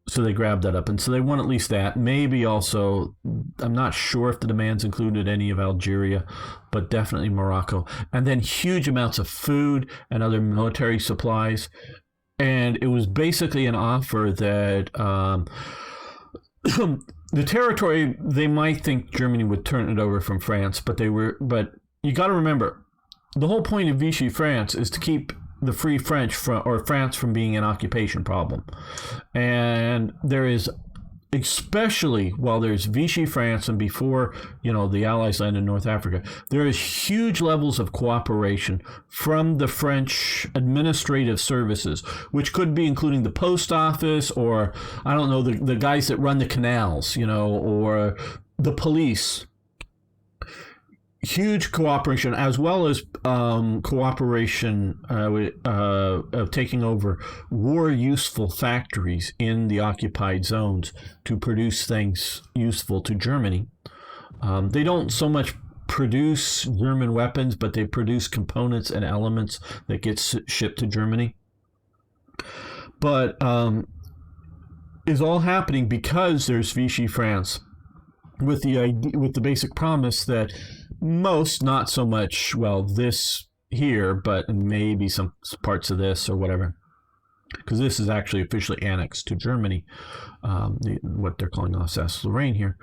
So they grabbed that up, and so they want at least that. Maybe also, I'm not sure if the demands included any of Algeria, but definitely Morocco. And then huge amounts of food and other military supplies. And it was basically an offer that the territory, they might think Germany would turn it over from France, but you got to remember, the whole point of Vichy France is to keep the Free French France from being an occupation problem. And there is, especially while there's Vichy France and before, the Allies land in North Africa, there is huge levels of cooperation from the French administrative services, which could be including the post office, or, I don't know, the guys that run the canals, or the police. huge cooperation, as well as cooperation of taking over war-useful factories in the occupied zones to produce things useful to Germany. They don't so much produce German weapons, but they produce components and elements that get shipped to Germany. But is all happening because there's Vichy France, with the idea, with the basic promise that most, not so much, well, this here, but maybe some parts of this or whatever, because this is actually officially annexed to Germany. What they're calling Alsace-Lorraine here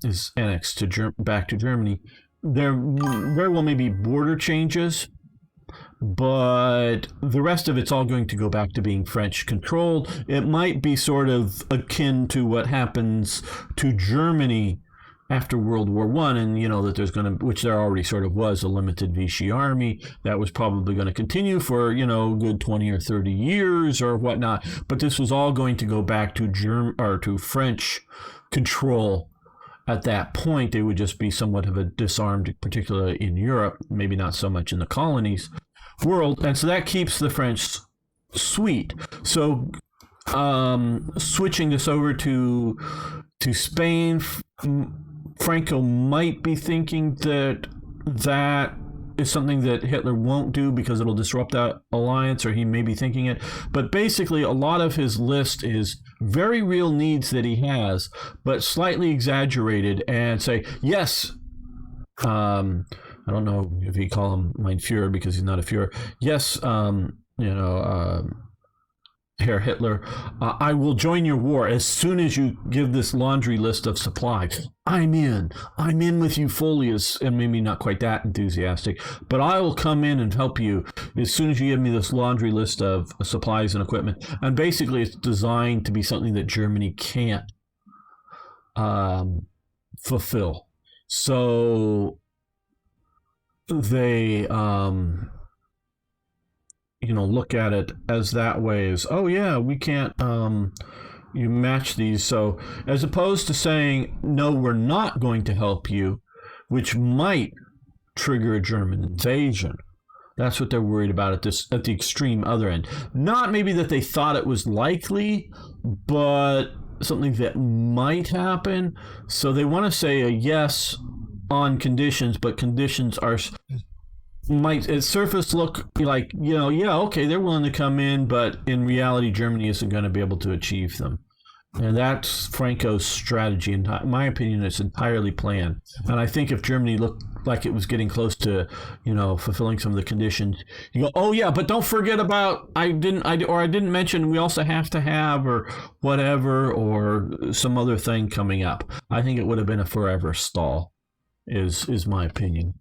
is annexed to back to Germany. There very well may be border changes, but the rest of it's all going to go back to being French controlled. It might be sort of akin to what happens to Germany after World War I, and that there's going to, which there already sort of was, a limited Vichy army that was probably going to continue for good 20 or 30 years or whatnot. But this was all going to go back to to French control. At that point, they would just be somewhat of a disarmed, particularly in Europe, maybe not so much in the colonies world, and so that keeps the French sweet. So switching this over to Spain, Franco might be thinking that is something that Hitler won't do because it'll disrupt that alliance, or he may be thinking it. But basically, a lot of his list is very real needs that he has, but slightly exaggerated, and say, yes, I don't know if you call him Mein Führer because he's not a Führer. Yes, Herr Hitler, I will join your war as soon as you give this laundry list of supplies. I'm in with you fully, and maybe not quite that enthusiastic, but I will come in and help you as soon as you give me this laundry list of supplies and equipment. And basically, it's designed to be something that Germany can't fulfill. So they look at it as that way, as, oh yeah, we can't you match these. So as opposed to saying, no, we're not going to help you, which might trigger a German invasion. That's what they're worried about at the extreme other end. Not maybe that they thought it was likely, but something that might happen. So they want to say a yes on conditions, but conditions might at surface look like, okay, they're willing to come in, but in reality, Germany isn't going to be able to achieve them. And that's Franco's strategy. In my opinion, it's entirely planned. And I think if Germany looked like it was getting close to, fulfilling some of the conditions, you go, oh yeah, but don't forget about I didn't mention we also have to have, or whatever, or some other thing coming up. I think it would have been a forever stall, is my opinion.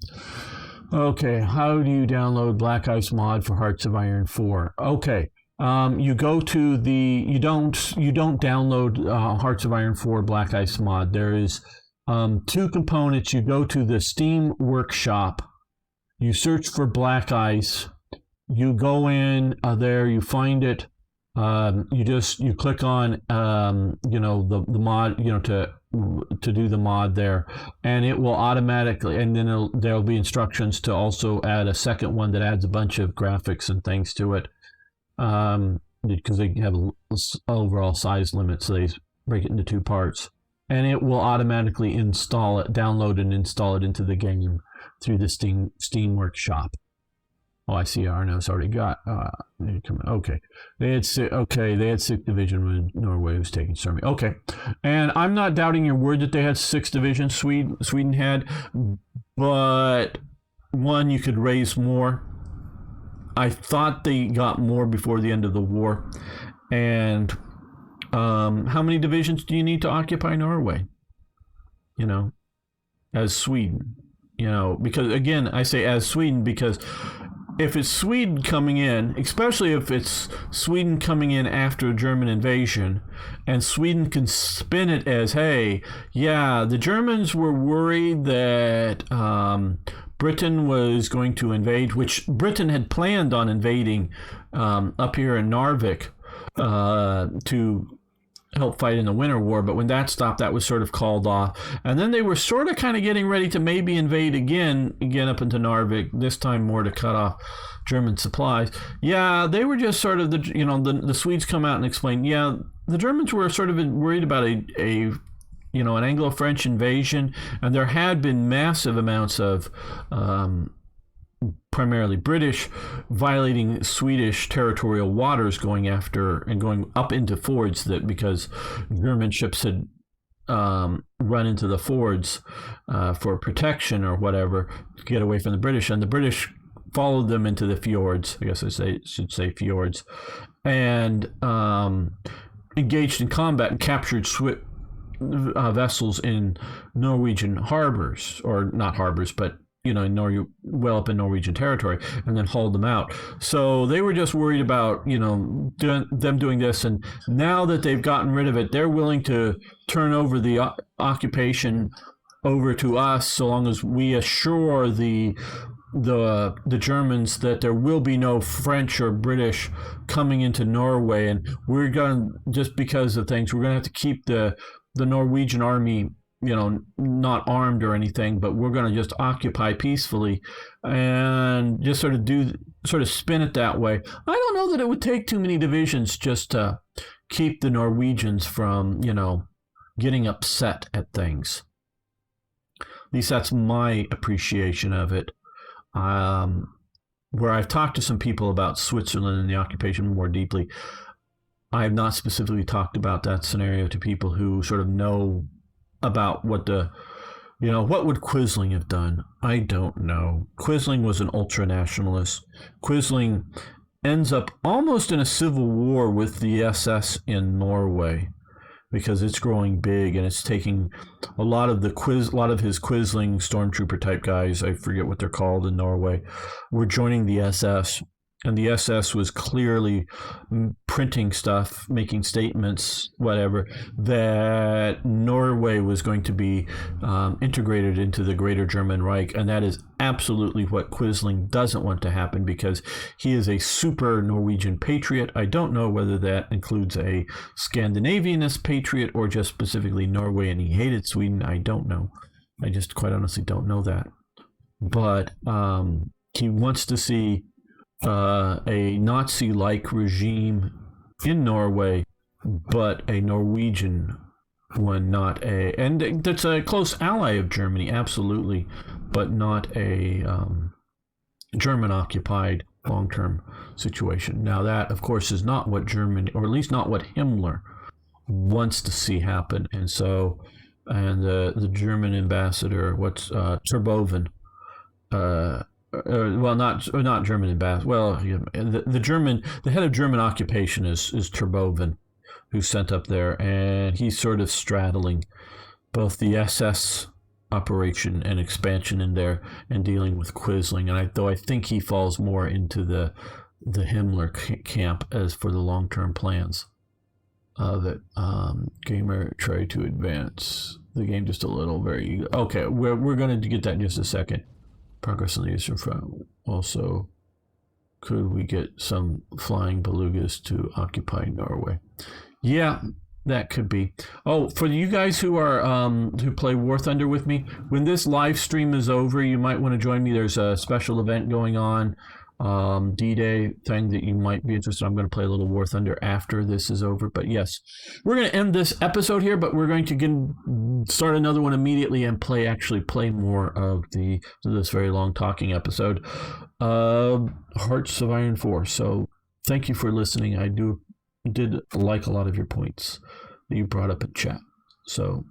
Okay, how do you download Black Ice mod for Hearts of Iron 4? Okay. You go to you don't download Hearts of Iron 4 Black Ice mod. There is two components. You go to the Steam Workshop, you search for Black Ice, you go in there, you find it, you click on the mod, to do the mod there, and it will automatically, and then there'll be instructions to also add a second one that adds a bunch of graphics and things to it. Because they have an overall size limit, so they break it into two parts, and it will automatically download and install it into the game through the Steam Workshop. Oh, I see. Arno's already got. Okay, they had 6th Division when Norway was taking Serbia. Okay, and I'm not doubting your word that they had 6th Division. Sweden had, but one, you could raise more. I thought they got more before the end of the war. And how many divisions do you need to occupy Norway? As Sweden. Because, again, I say as Sweden because if it's Sweden coming in, especially if it's Sweden coming in after a German invasion, and Sweden can spin it as, hey, yeah, the Germans were worried that Britain was going to invade, which Britain had planned on invading up here in Narvik to help fight in the Winter War. But when that stopped, that was sort of called off. And then they were sort of kind of getting ready to maybe invade again up into Narvik, this time more to cut off German supplies. Yeah, they were just sort of, the Swedes come out and explain, yeah, the Germans were sort of worried about an Anglo-French invasion, and there had been massive amounts of primarily British violating Swedish territorial waters, going up into fords, that because German ships had run into the fords for protection or whatever to get away from the British, and the British followed them into the fjords. I guess should say fjords, and engaged in combat and captured vessels in Norwegian harbors, or not harbors, but well up in Norwegian territory, and then hauled them out. So they were just worried about them doing this, and now that they've gotten rid of it, they're willing to turn over the occupation over to us, so long as we assure the Germans that there will be no French or British coming into Norway. And we're going to, just because of things, we're going to have to keep the Norwegian army, not armed or anything, but we're going to just occupy peacefully and just sort of spin it that way. I don't know that it would take too many divisions just to keep the Norwegians from, getting upset at things. At least that's my appreciation of it. Where I've talked to some people about Switzerland and the occupation more deeply, I have not specifically talked about that scenario to people who sort of know about what would Quisling have done? I don't know. Quisling was an ultra-nationalist. Quisling ends up almost in a civil war with the SS in Norway, because it's growing big and it's taking a lot of his Quisling stormtrooper type guys, I forget what they're called in Norway, were joining the SS. And the SS was clearly printing stuff, making statements, whatever, that Norway was going to be integrated into the Greater German Reich. And that is absolutely what Quisling doesn't want to happen, because he is a super Norwegian patriot. I don't know whether that includes a Scandinavianist patriot or just specifically Norway, and he hated Sweden. I don't know. I just quite honestly don't know that. But he wants to see a Nazi-like regime in Norway, but a Norwegian one, and that's a close ally of Germany, absolutely, but not a German-occupied long-term situation. Now that, of course, is not what Germany, or at least not what Himmler wants to see happen. And so, the German ambassador, Terboven, not German ambassador. Well, the head of German occupation is Terboven, who's sent up there, and he's sort of straddling both the SS operation and expansion in there and dealing with Quisling. And though I think he falls more into the Himmler camp as for the long-term plans of it. Gamer tried to advance the game just a little. Okay, we're going to get that in just a second. Progress on the Eastern Front. Also, could we get some flying belugas to occupy Norway? Yeah, that could be. Oh, for you guys who are who play War Thunder with me, when this live stream is over, you might want to join me. There's a special event going on, D-Day thing that you might be interested in. I'm going to play a little War Thunder after this is over. But yes, we're going to end this episode here, but we're going to start another one immediately and play more of this very long talking episode, Hearts of Iron 4. So thank you for listening. I did like a lot of your points that you brought up in chat. So